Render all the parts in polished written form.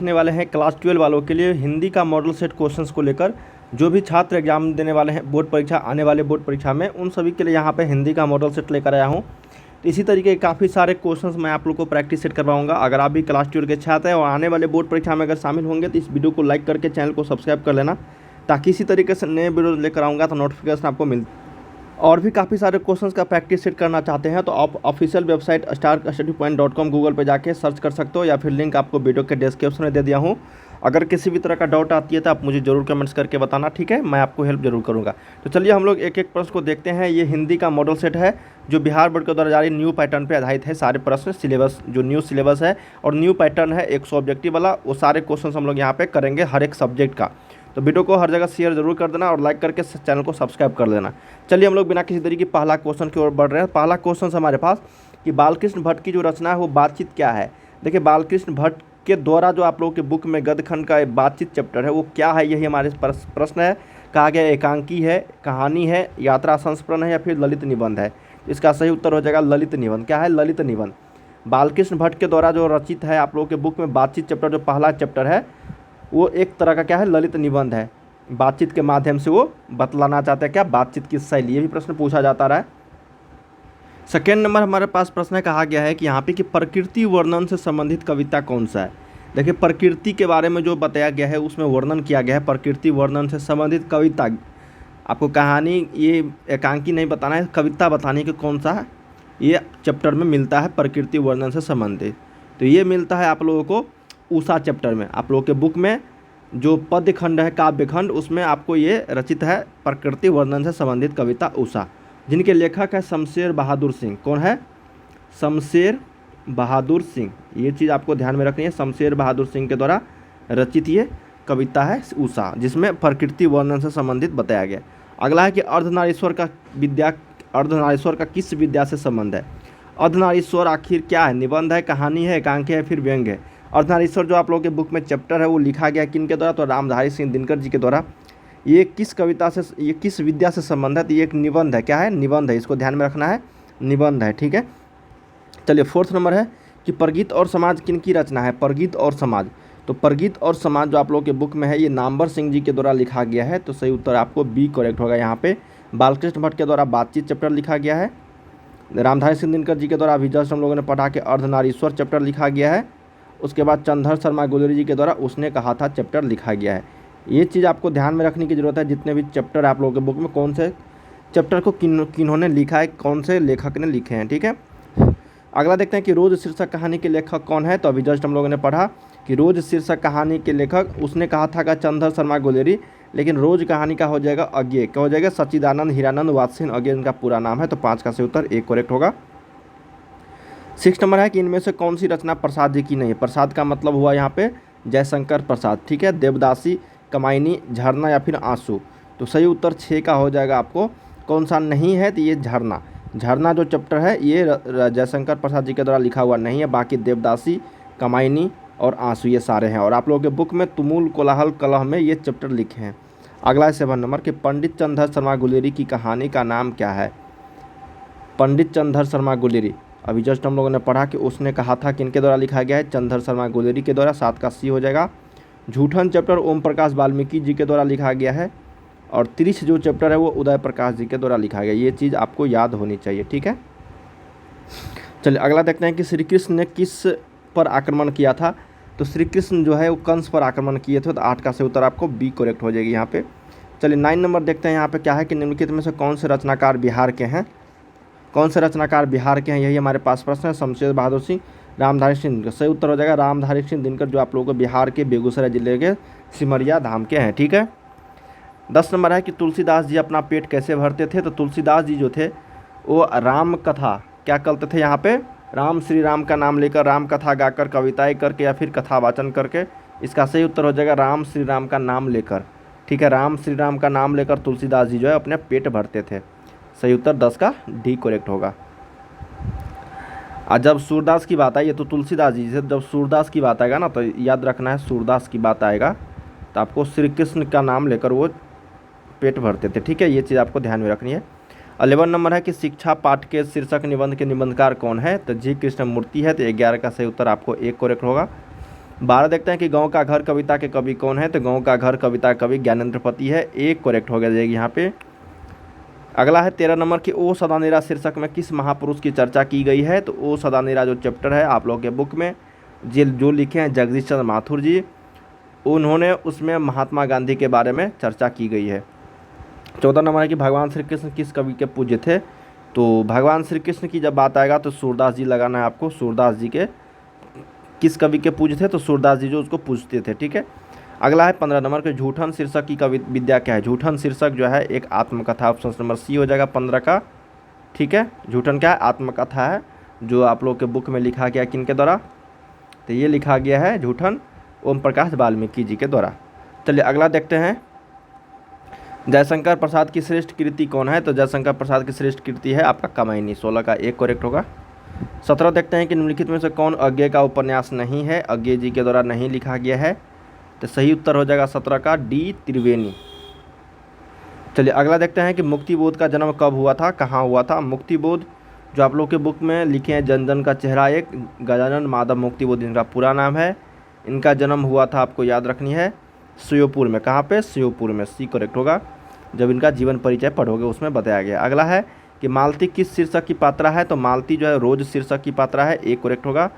देखने वाले हैं क्लास 12 वालों के लिए हिंदी का मॉडल सेट क्वेश्चंस को लेकर। जो भी छात्र एग्जाम देने वाले हैं बोर्ड परीक्षा, आने वाले बोर्ड परीक्षा में, उन सभी के लिए यहाँ पे हिंदी का मॉडल सेट लेकर आया हूँ। तो इसी तरीके के काफ़ी सारे क्वेश्चंस मैं आप लोग को प्रैक्टिस सेट करवाऊंगा। अगर आप भी क्लास 12 के छात्र हैं और आने वाले बोर्ड परीक्षा में अगर शामिल होंगे तो इस वीडियो को लाइक करके चैनल को सब्सक्राइब कर लेना, ताकि इसी तरीके से नए वीडियो लेकर आऊँगा तो नोटिफिकेशन आपको मिल। और भी काफ़ी सारे क्वेश्चंस का प्रैक्टिस सेट करना चाहते हैं तो आप ऑफिशियल वेबसाइट starstudypoint.com गूगल पे जाके सर्च कर सकते हो, या फिर लिंक आपको वीडियो के डिस्क्रिप्शन में दे दिया हूँ। अगर किसी भी तरह का डाउट आती है तो आप मुझे ज़रूर कमेंट्स करके बताना, ठीक है, मैं आपको हेल्प जरूर करूँगा। तो चलिए हम लोग एक एक प्रश्न को देखते हैं। ये हिंदी का मॉडल सेट है जो बिहार बोर्ड के द्वारा जारी न्यू पैटर्न पर आधारित है। सारे प्रश्न सिलेबस जो न्यू सिलेबस है और न्यू पैटर्न है 100 ऑब्जेक्टिव वाला, वो सारे क्वेश्चन हम लोग यहाँ पे करेंगे हर एक सब्जेक्ट का। तो वीडियो को हर जगह शेयर जरूर कर देना और लाइक करके चैनल को सब्सक्राइब कर लेना। चलिए हम लोग बिना किसी तरीके की पहला क्वेश्चन की ओर बढ़ रहे हैं। पहला क्वेश्चन हमारे पास कि बालकृष्ण भट्ट की जो रचना है वो बातचीत क्या है। देखिए, बालकृष्ण भट्ट के द्वारा जो आप लोगों के बुक में गद्य खंड का बातचीत चैप्टर है वो क्या है, यही हमारे प्रश्न है। कहा गया एकांकी है, कहानी है, यात्रा संस्मरण है या फिर ललित निबंध है। इसका सही उत्तर हो जाएगा ललित निबंध। क्या है? ललित निबंध। बालकृष्ण भट्ट के द्वारा जो रचित है आप लोगों के बुक में बातचीत चैप्टर, जो पहला चैप्टर है वो एक तरह का क्या है, ललित निबंध है। बातचीत के माध्यम से वो बतलाना चाहते हैं क्या, बातचीत की शैली। ये भी प्रश्न पूछा जाता रहा है। सेकेंड नंबर हमारे पास प्रश्न कहा गया है कि यहाँ पे कि प्रकृति वर्णन से संबंधित कविता कौन सा है। देखिए, प्रकृति के बारे में जो बताया गया है उसमें वर्णन किया गया है। प्रकृति वर्णन से संबंधित कविता, आपको कहानी ये एकांकी नहीं बताना है, कविता बतानी है कि कौन सा है ये चैप्टर में मिलता है प्रकृति वर्णन से संबंधित। तो ये मिलता है आप लोगों को उषा चैप्टर में। आप लोगों के बुक में जो पद्य खंड है, काव्य खंड, उसमें आपको ये रचित है प्रकृति वर्णन से संबंधित कविता उषा, जिनके लेखक है शमशेर बहादुर सिंह। कौन है? शमशेर बहादुर सिंह। ये चीज़ आपको ध्यान में रखनी है, शमशेर बहादुर सिंह के द्वारा रचित ये कविता है उषा, जिसमें प्रकृति वर्णन से संबंधित बताया गया। अगला है कि अर्धनारीश्वर का किस विद्या से संबंध है। अर्धनारीश्वर आखिर क्या है? निबंध है, कहानी है, एकांकी है, फिर व्यंग्य है। अर्धनारीश्वर जो आप लोगों के बुक में चैप्टर है वो लिखा गया किन के द्वारा? तो रामधारी सिंह दिनकर जी के द्वारा। ये किस कविता से, ये किस विद्या से संबंध है? तो ये एक निबंध है। क्या है? निबंध है। इसको ध्यान में रखना है, निबंध है, ठीक है। चलिए, फोर्थ नंबर है कि परगीत और समाज किन की रचना है। परगीत और समाज, तो परगीत और समाज जो आप लोगों के बुक में है ये नामवर सिंह जी के द्वारा लिखा गया है। तो सही उत्तर आपको बी करेक्ट होगा। यहाँ पे बालकृष्ण भट्ट के द्वारा बातचीत चैप्टर लिखा गया है। रामधारी सिंह दिनकर जी के द्वारा अभी जस्ट हम लोगों ने पढ़ा के अर्धनारीश्वर चैप्टर लिखा गया है। उसके बाद चंद्रधर शर्मा गुलेरी जी के द्वारा उसने कहा था चैप्टर लिखा गया है। ये चीज़ आपको ध्यान में रखने की जरूरत है। जितने भी चैप्टर आप लोगों के बुक में कौन से चैप्टर को किन्होंने लिखा है, कौन से लेखक ने लिखे हैं, ठीक है। अगला देखते हैं कि रोज शीर्षक कहानी के लेखक कौन है। तो अभी जस्ट हम लोगों ने पढ़ा कि रोज शीर्षक कहानी के लेखक उसने कहा था का चंद्रधर शर्मा गुलेरी, लेकिन रोज कहानी का हो जाएगा अज्ञे। क्या हो जाएगा? सच्चिदानंद हीरानंद वात्सेन अज्ञे इनका पूरा नाम है। तो 5 का सही उत्तर एक करेक्ट होगा। 6 नंबर है कि इनमें से कौन सी रचना प्रसाद जी की नहीं है। प्रसाद का मतलब हुआ यहाँ पे जयशंकर प्रसाद, ठीक है। देवदासी, कमायनी, झरना या फिर आंसू। तो सही उत्तर 6 का हो जाएगा। आपको कौन सा नहीं है? तो ये झरना। झरना जो चैप्टर है ये जयशंकर प्रसाद जी के द्वारा लिखा हुआ नहीं है। बाकी देवदासी, कमायनी और आंसू ये सारे हैं। और आप लोगों के बुक में तुमुल, कोलाहल, कलह में ये चैप्टर लिखे हैं। अगला है 7 नंबर कि पंडित चंद्रधर शर्मा गुलेरी की कहानी का नाम क्या है। पंडित चंद्रधर शर्मा गुलेरी, अभी जस्ट हम लोगों ने पढ़ा कि उसने कहा था किनके द्वारा लिखा गया है, चंद्रधर शर्मा गुलेरी के द्वारा। 7 का सी हो जाएगा। झूठन चैप्टर ओम प्रकाश वाल्मीकि जी के द्वारा लिखा गया है। और 30 जो चैप्टर है वो उदय प्रकाश जी के द्वारा लिखा गया। ये चीज़ आपको याद होनी चाहिए, ठीक है। चलिए अगला देखते हैं कि श्री कृष्ण ने किस पर आक्रमण किया था। तो श्री कृष्ण जो है वो कंस पर आक्रमण किए थे। तो 8 का सही उत्तर आपको बी करेक्ट हो जाएगी यहाँ पे। चलिए 9 नंबर देखते हैं। यहाँ पे क्या है कि निम्नलिखित में से कौन से रचनाकार बिहार के हैं। कौन से रचनाकार बिहार के हैं, यही हमारे पास प्रश्न है। शमशेर बहादुर सिंह, रामधारी सिंह। सही उत्तर हो जाएगा रामधारी सिंह दिनकर, जो आप लोगों को बिहार के बेगूसराय जिले के सिमरिया धाम के हैं, ठीक है। 10 नंबर है कि तुलसीदास जी अपना पेट कैसे भरते थे। तो तुलसीदास जी जो थे वो राम कथा क्या करते थे, यहाँ पे राम श्री राम का नाम लेकर, राम कथा गाकर, कविताएं करके या फिर कथा वाचन करके। इसका सही उत्तर हो जाएगा राम श्री राम का नाम लेकर, ठीक है। राम श्री राम का नाम लेकर तुलसीदास जी जो है अपने पेट भरते थे। सही उत्तर 10 का डी करेक्ट होगा। और जब सूरदास की बात आई है तो तुलसीदास जी से जब सूरदास की बात आएगा ना, तो याद रखना है सूरदास की बात आएगा तो आपको श्री कृष्ण का नाम लेकर वो पेट भरते थे, ठीक है। ये चीज़ आपको ध्यान में रखनी है। 11 नंबर है कि शिक्षा पाठ के शीर्षक निबंध के निबंधकार कौन है। तो जी कृष्ण मूर्ति है। तो 11 का सही उत्तर आपको एक करेक्ट होगा। 12 देखते हैं कि गाँव का घर कविता के कवि कौन है, तो गाँव का घर कविता कवि ज्ञानेंद्र पति है, एक करेक्ट हो गया जाएगी यहाँ पे। अगला है 13 नंबर की ओ सदानेरा शीर्षक में किस महापुरुष की चर्चा की गई है, तो ओ सदानेरा जो चैप्टर है आप लोगों के बुक में जो लिखे हैं जगदीश चंद्र माथुर जी, उन्होंने उसमें महात्मा गांधी के बारे में चर्चा की गई है। 14 नंबर है कि भगवान श्री कृष्ण किस कवि के पूज्य थे, तो भगवान श्री कृष्ण की जब बात आएगा तो सूरदास जी लगाना है आपको। सूरदास जी के किस कवि के पूज्य थे, तो सूरदास जी जो उसको पूजते थे, ठीक है। अगला है 15 नंबर के झूठन शीर्षक की कवि विद्या क्या है। झूठन शीर्षक जो है एक आत्मकथा, ऑप्शन नंबर सी हो जाएगा 15 का, ठीक है। झूठन क्या है, आत्मकथा है, जो आप लोग के बुक में लिखा गया किनके द्वारा, तो ये लिखा गया है झूठन ओम प्रकाश वाल्मीकि जी के द्वारा। चलिए अगला देखते हैं, जयशंकर प्रसाद की श्रेष्ठ कृति कौन है, तो जयशंकर प्रसाद की श्रेष्ठ कृति है आपका कामायनी, 16 का एक करेक्ट होगा। 17 देखते हैं कि निम्नलिखित में से कौन अज्ञे का उपन्यास नहीं है, अज्ञे जी के द्वारा नहीं लिखा गया है, तो सही उत्तर हो जाएगा 17 का डी त्रिवेणी। चलिए अगला देखते हैं कि मुक्तिबोध का जन्म कब हुआ था, कहाँ हुआ था। मुक्तिबोध जो आप लोग के बुक में लिखे हैं जन जन का चेहरा एक, गजानन माधव मुक्तिबोध इनका पूरा नाम है। इनका जन्म हुआ था, आपको याद रखनी है, श्योपुर में। कहाँ पे, श्योपुर में, सी करेक्ट होगा। जब इनका जीवन परिचय पढ़ोगे उसमें बताया गया। अगला है कि मालती किस शीर्षक की पात्रा है, तो मालती जो है रोज शीर्षक की पात्रा है, एक करेक्ट होगा।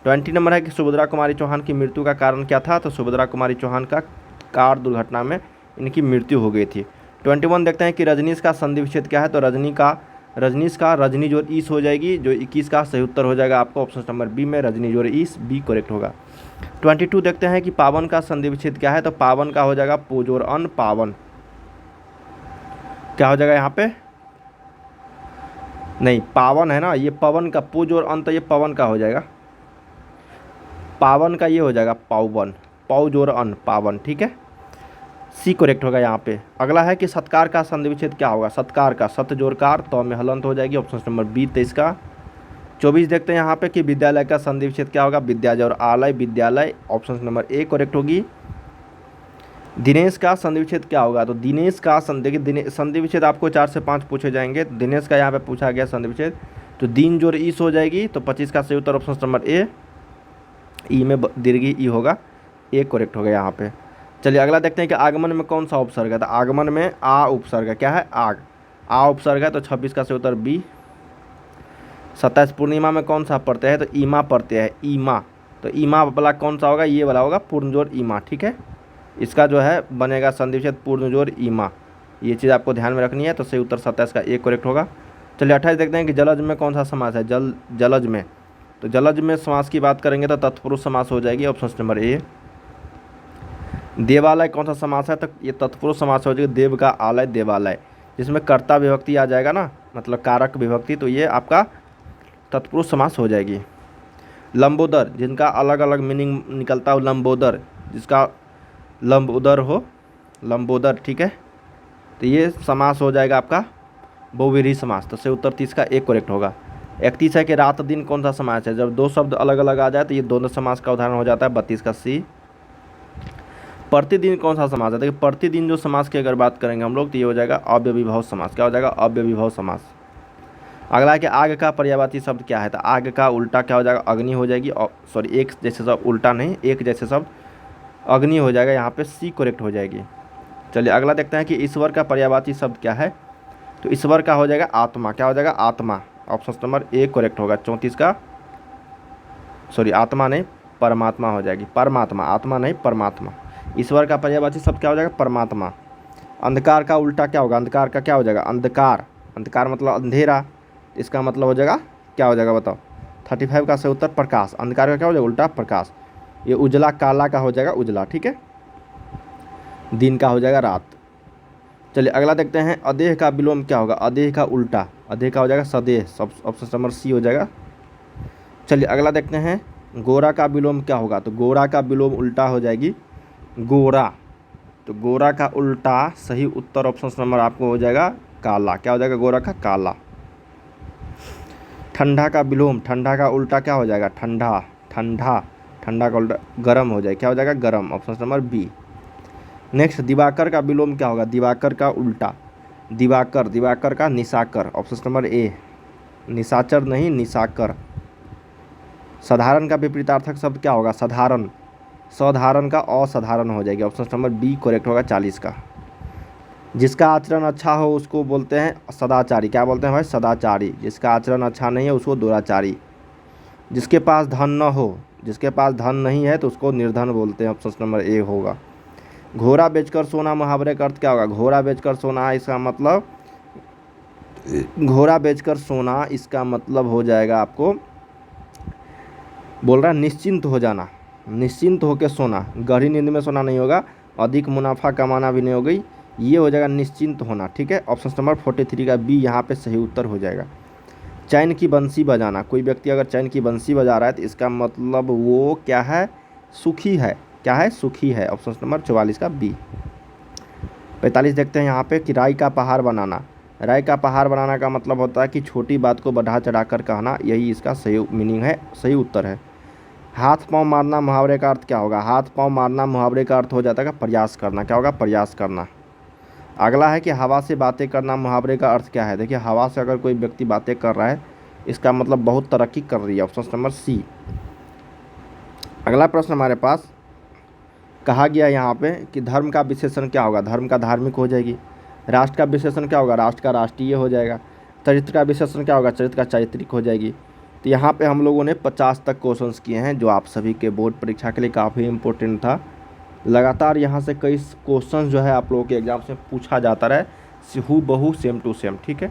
20 नंबर है कि सुभद्रा कुमारी चौहान की मृत्यु का कारण क्या था, तो सुभद्रा कुमारी चौहान का कार दुर्घटना में इनकी मृत्यु हो गई थी। 21 देखते हैं कि रजनीश का संधि विच्छेद क्या है, तो रजनीश का रजनी जोड़ ईस हो जाएगी, जो 21 का सही उत्तर हो जाएगा आपको ऑप्शन नंबर बी में, रजनी जोड़ ईस, बी करेक्ट होगा। 22 देखते हैं कि पावन का संधि विच्छेद क्या है, तो पावन का हो जाएगा पोजोर अन पावन, क्या हो जाएगा यहाँ पे, नहीं पावन है ना, ये पवन का पोजोर अन, तो ये पवन का हो जाएगा, पावन का ये हो जाएगा पावन, पौजोर अन पावन, ठीक है, सी करेक्ट होगा यहाँ पे। अगला है कि सत्कार का संधि विच्छेद क्या होगा, सत्कार का सत जोरकार तो में हलंत हो जाएगी, ऑप्शन नंबर बी 23 का। 24 देखते हैं यहाँ पे कि विद्यालय का संधि विच्छेद क्या होगा, विद्याजय और आलय विद्यालय, ऑप्शन नंबर ए करेक्ट होगी। दिनेश का संधि विच्छेद क्या होगा, तो दिनेश का संधि विच्छेद आपको 4 से 5 पूछे जाएंगे, दिनेश का यहाँ पे पूछा गया संधि विच्छेद, तो दिन जोर ईस हो जाएगी, तो 25 का सही उत्तर ऑप्शन नंबर ए, ई में दीर्घी ई होगा, ए करेक्ट होगा यहाँ पे। चलिए अगला देखते हैं कि आगमन में कौन सा उपसर्ग है, तो आगमन में आ उपसर्ग है, क्या है, आग, आ उपसर्ग है, तो 26 का सही उत्तर बी। 27 पूर्णिमा में कौन सा पढ़ते हैं, तो ईमा पढ़ते हैं, ईमा, तो ईमा वाला कौन सा होगा, ये वाला होगा पूर्ण जोड़ ईमा, ठीक है। इसका जो है बनेगा संधि विच्छेद पूर्ण जोड़ ईमा, ये चीज़ आपको ध्यान में रखनी है, तो सही उत्तर 27 का एक करेक्ट होगा। चलिए 28 देखते हैं कि जलज में कौन सा समास है, जलज में, तो जलज में समास की बात करेंगे तो तत्पुरुष समास हो जाएगी, ऑप्शन नंबर ए। देवालय कौन सा समास है, तो ये तत्पुरुष समास हो जाएगा, देव का आलय देवालय, जिसमें कर्ता विभक्ति आ जाएगा ना, मतलब कारक विभक्ति, तो ये आपका तत्पुरुष समास हो जाएगी। लंबोदर जिनका अलग अलग मीनिंग निकलता हो, लंबोदर जिसका लंबोदर हो, लंबोदर, ठीक है, तो ये समास हो जाएगा आपका बहुव्रीहि समास, तो सही उत्तर 30 का एक करेक्ट होगा। 31 है कि रात दिन कौन सा समास है, जब दो शब्द अलग अलग आ जाए तो ये दोनों समास का उदाहरण हो जाता है, 32 का सी। प्रतिदिन कौन सा समास है, देखिए प्रतिदिन जो समास की अगर बात करेंगे हम लोग तो ये हो जाएगा अव्ययीभाव समास, क्या हो जाएगा, अव्ययीभाव समास। अगला है कि आग का पर्यायवाची शब्द क्या है, तो आग का उल्टा क्या हो जाएगा, अग्नि हो जाएगी, सॉरी एक जैसे शब्द, उल्टा नहीं, एक जैसे शब्द अग्नि हो जाएगा, यहाँ पे सी करेक्ट हो जाएगी। चलिए अगला देखते हैं कि ईश्वर का पर्यायवाची शब्द क्या है, तो ईश्वर का हो जाएगा आत्मा, क्या हो जाएगा, आत्मा, ऑप्शन नंबर ए करेक्ट होगा। 34 का, सॉरी आत्मा नहीं परमात्मा हो जाएगी, परमात्मा, आत्मा नहीं परमात्मा। ईश्वर का पर्यायवाची शब्द क्या हो जाएगा, परमात्मा। अंधकार का उल्टा क्या होगा, अंधकार का क्या हो जाएगा, अंधकार, अंधकार मतलब अंधेरा, इसका मतलब हो जाएगा क्या हो जाएगा बताओ, 35 का सही उत्तर प्रकाश, अंधकार का क्या हो जाएगा उल्टा प्रकाश, ये उजला काला का हो जाएगा उजला, ठीक है, दिन का हो जाएगा रात। चलिए अगला देखते हैं, अदेह का विलोम क्या होगा, अदेह का उल्टा, अदेह का हो जाएगा सदेह, सब ऑप्शन नंबर सी हो जाएगा। चलिए अगला देखते हैं, गोरा का विलोम क्या होगा, तो गोरा का विलोम उल्टा हो जाएगी गोरा, तो गोरा का उल्टा सही उत्तर ऑप्शन नंबर आपको हो जाएगा काला, क्या हो जाएगा गोरा का काला। ठंडा का विलोम, ठंडा का उल्टा क्या हो जाएगा, ठंडा, ठंडा, ठंडा का उल्टा गरम हो जाएगा, क्या हो जाएगा गरम, ऑप्शन नंबर बी। नेक्स्ट दिवाकर का विलोम क्या होगा, दिवाकर का उल्टा, दिवाकर, दिवाकर का निशाकर, ऑप्शन नंबर ए, निशाचर नहीं निशाकर। साधारण का विपरीतार्थक शब्द क्या होगा, साधारण, साधारण का असाधारण हो जाएगी। ऑप्शन नंबर बी करेक्ट होगा 40 का। जिसका आचरण अच्छा हो उसको बोलते हैं सदाचारी। क्या बोलते हैं भाई? सदाचारी। जिसका आचरण अच्छा नहीं है उसको दुराचारी। जिसके पास धन न हो, जिसके पास धन नहीं है तो उसको निर्धन बोलते हैं। ऑप्शन नंबर ए होगा। घोड़ा बेचकर सोना मुहावरे का अर्थ क्या होगा? घोड़ा बेचकर सोना, इसका मतलब घोड़ा बेचकर सोना, इसका मतलब हो जाएगा आपको बोल रहा है निश्चिंत हो जाना, निश्चिंत होकर सोना। गहरी नींद में सोना नहीं होगा, अधिक मुनाफा कमाना भी नहीं होगी, ये हो जाएगा निश्चिंत होना। ठीक है, ऑप्शन नंबर 43 का बी यहाँ पे सही उत्तर हो जाएगा। चैन की बंसी बजाना, कोई व्यक्ति अगर चैन की बंसी बजा रहा है तो इसका मतलब वो क्या है? सुखी है। क्या है? सुखी है। ऑप्शन नंबर 44 का बी। 45 देखते हैं यहाँ पे कि राई का पहाड़ बनाना। राय का पहाड़ बनाना का मतलब होता है कि छोटी बात को बढ़ा चढ़ाकर कहना, यही इसका सही मीनिंग है, सही उत्तर है। हाथ पांव मारना मुहावरे का अर्थ क्या होगा? हाथ पांव मारना मुहावरे का अर्थ हो जाता है प्रयास करना। क्या होगा? प्रयास करना। अगला है कि हवा से बातें करना मुहावरे का अर्थ क्या है? देखिए, हवा से अगर कोई व्यक्ति बातें कर रहा है इसका मतलब बहुत तरक्की कर रही है। Option number C. अगला प्रश्न हमारे पास कहा गया यहाँ पे कि धर्म का विशेषण क्या होगा? धर्म का धार्मिक हो जाएगी। राष्ट्र का विशेषण क्या होगा? राष्ट्र का राष्ट्रीय हो जाएगा। चरित्र का विशेषण क्या होगा? चरित्र का चारित्रिक हो जाएगी। तो यहाँ पे हम लोगों ने 50 तक क्वेश्चंस किए हैं जो आप सभी के बोर्ड परीक्षा के लिए काफ़ी इंपॉर्टेंट था। लगातार यहाँ से कई क्वेश्चंस जो है आप लोगों के एग्जाम से पूछा जाता रहे, हूबहू सेम टू सेम। ठीक है,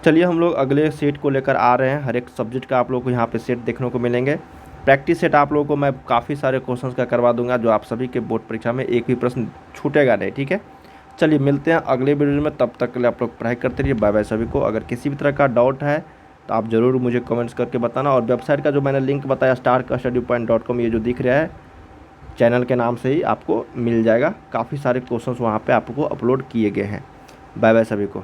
चलिए हम लोग अगले सेट को लेकर आ रहे हैं। हर एक सब्जेक्ट का आप लोग को यहाँ पे सेट देखने को मिलेंगे। प्रैक्टिस सेट आप लोगों को मैं काफ़ी सारे क्वेश्चंस का करवा दूंगा जो आप सभी के बोर्ड परीक्षा में एक भी प्रश्न छूटेगा नहीं। ठीक है, चलिए मिलते हैं अगले वीडियो में, तब तक के लिए आप लोग पढ़ाई करते रहिए। बाय बाय सभी को। अगर किसी भी तरह का डाउट है तो आप ज़रूर मुझे कमेंट्स करके बताना। और वेबसाइट का जो मैंने लिंक बताया starkastudypoint.com, ये जो दिख रहा है चैनल के नाम से ही आपको मिल जाएगा। काफ़ी सारे क्वेश्चंस वहाँ पे आपको अपलोड किए गए हैं। बाय बाय सभी को।